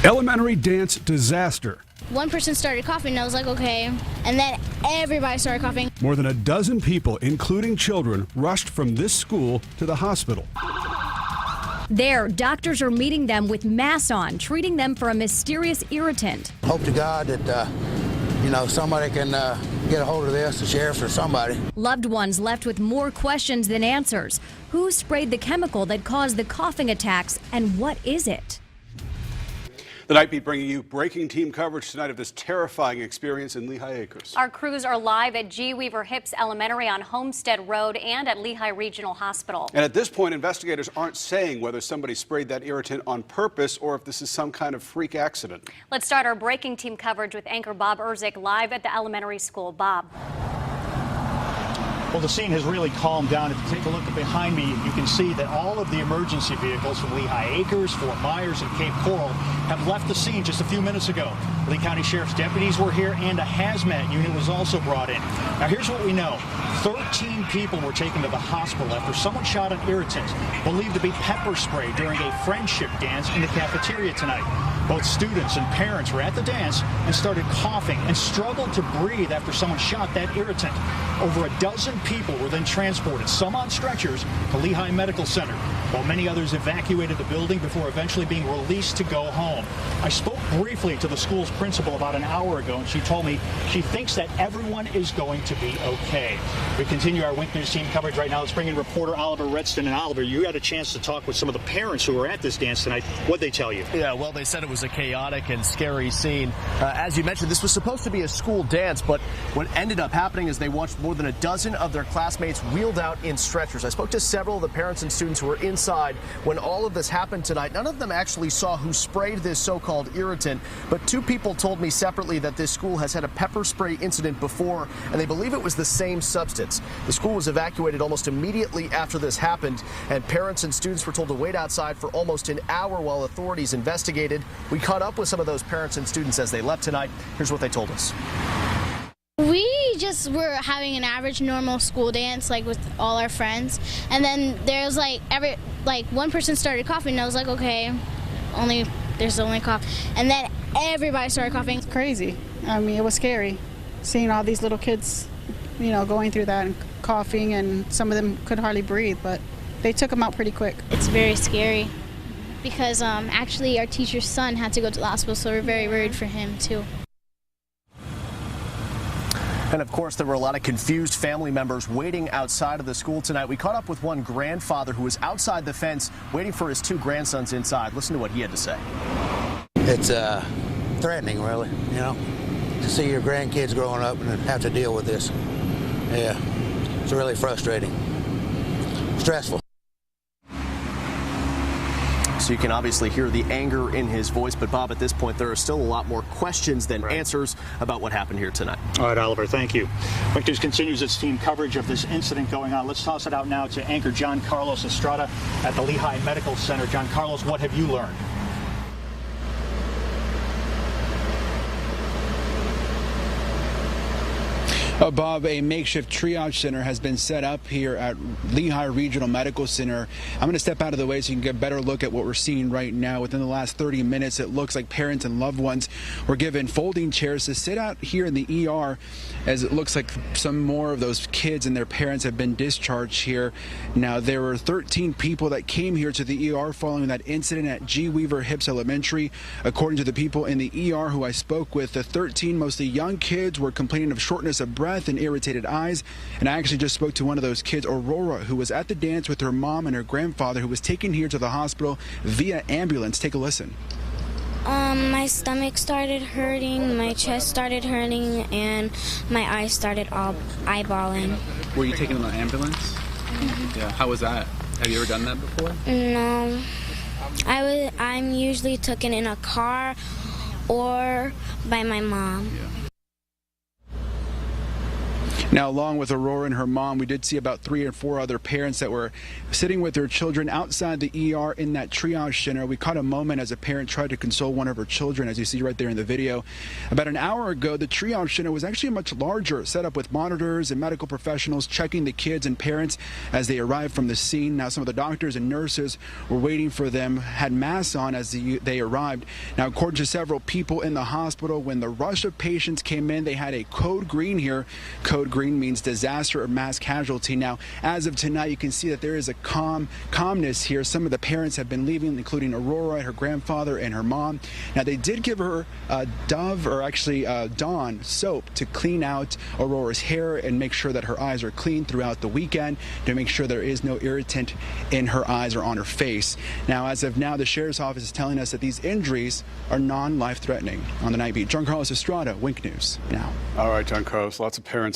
Elementary dance disaster. One person started coughing and I was like, okay. And then everybody started coughing. More than a dozen people, including children, rushed from this school to the hospital. There, doctors are meeting them with masks on, treating them for a mysterious irritant. Hope to God that, somebody can get a hold of this, the sheriff or somebody. Loved ones left with more questions than answers. Who sprayed the chemical that caused the coughing attacks, and what is it? The Night Beat bringing you breaking team coverage tonight of this terrifying experience in Lehigh Acres. Our crews are live at G. Weaver Hips Elementary on Homestead Road and at Lehigh Regional Hospital. And at this point, investigators aren't saying whether somebody sprayed that irritant on purpose or if this is some kind of freak accident. Let's start our breaking team coverage with anchor Bob Erzik live at the elementary school. Bob. Well, the scene has really calmed down. If you take a look behind me, you can see that all of the emergency vehicles from Lehigh Acres, Fort Myers, and Cape Coral have left the scene just a few minutes ago. Lee County Sheriff's deputies were here, and a hazmat unit was also brought in. Now, here's what we know. 13 people were taken to the hospital after someone shot an irritant, believed to be pepper spray, during a friendship dance in the cafeteria tonight. Both students and parents were at the dance and started coughing and struggled to breathe after someone shot that irritant. Over a dozen people were then transported, some on stretchers, to Lehigh Medical Center, while many others evacuated the building before eventually being released to go home. I spoke briefly to the school's principal about an hour ago, and she told me she thinks that everyone is going to be okay. We continue our Wink News team coverage right now. Let's bring in reporter Oliver Redston. And Oliver, you had a chance to talk with some of the parents who were at this dance tonight. What'd they tell you? Yeah, well, they said it was a chaotic and scary scene. As you mentioned, this was supposed to be a school dance, but what ended up happening is they watched more than a dozen of their classmates wheeled out in stretchers. I spoke to several of the parents and students who were inside when all of this happened tonight. None of them actually saw who sprayed this so-called irritant, but two people told me separately that this school has had a pepper spray incident before, and they believe it was the same substance. The school was evacuated almost immediately after this happened, and parents and students were told to wait outside for almost an hour while authorities investigated. We caught up with some of those parents and students as they left tonight. Here's what they told us. We just were having an average normal school dance, like with all our friends, and then there was one person started coughing and I was like, okay, there's the only cough, and then everybody started coughing. It's crazy. I mean, it was scary seeing all these little kids, going through that and coughing, and some of them could hardly breathe, but they took them out pretty quick. It's very scary because actually our teacher's son had to go to the hospital, so we're very worried for him too. And of course, there were a lot of confused family members waiting outside of the school tonight. We caught up with one grandfather who was outside the fence waiting for his two grandsons inside. Listen to what he had to say. It's threatening, really, to see your grandkids growing up and have to deal with this. Yeah, it's really frustrating, stressful. So you can obviously hear the anger in his voice, but Bob, at this point, there are still a lot more questions than answers about what happened here tonight. All right, Oliver, thank you. Wink News continues its team coverage of this incident going on. Let's toss it out now to anchor John-Carlos Estrada at the Lehigh Medical Center. John-Carlos, what have you learned? Bob, a makeshift triage center has been set up here at Lehigh Regional Medical Center. I'm going to step out of the way so you can get a better look at what we're seeing right now. Within the last 30 minutes, it looks like parents and loved ones were given folding chairs to sit out here in the ER, as it looks like some more of those kids and their parents have been discharged here. Now, there were 13 people that came here to the ER following that incident at G. Weaver Hips Elementary. According to the people in the ER who I spoke with, the 13 mostly young kids were complaining of shortness of breath and irritated eyes. And I actually just spoke to one of those kids, Aurora, who was at the dance with her mom and her grandfather, who was taken here to the hospital via ambulance. Take a listen. My stomach started hurting, my chest started hurting, and my eyes started all eyeballing. Were you taken in an ambulance? Mm-hmm. Yeah. How was that? Have you ever done that before? No. I'm usually taken in a car or by my mom. Yeah. Now, along with Aurora and her mom, we did see about 3 or 4 other parents that were sitting with their children outside the ER in that triage center. We caught a moment as a parent tried to console one of her children, as you see right there in the video. About an hour ago, the triage center was actually much larger, set up with monitors and medical professionals checking the kids and parents as they arrived from the scene. Now, some of the doctors and nurses were waiting for them, had masks on as they arrived. Now, according to several people in the hospital, when the rush of patients came in, they had a code green here. Code green means disaster or mass casualty. Now, as of tonight, you can see that there is a calmness here. Some of the parents have been leaving, including Aurora, her grandfather, and her mom. Now, they did give her Dawn soap to clean out Aurora's hair and make sure that her eyes are clean throughout the weekend, to make sure there is no irritant in her eyes or on her face. Now, as of now, the sheriff's office is telling us that these injuries are non-life threatening. On the Night Beat, John-Carlos Estrada, Wink News now. All right, John Carlos, lots of parents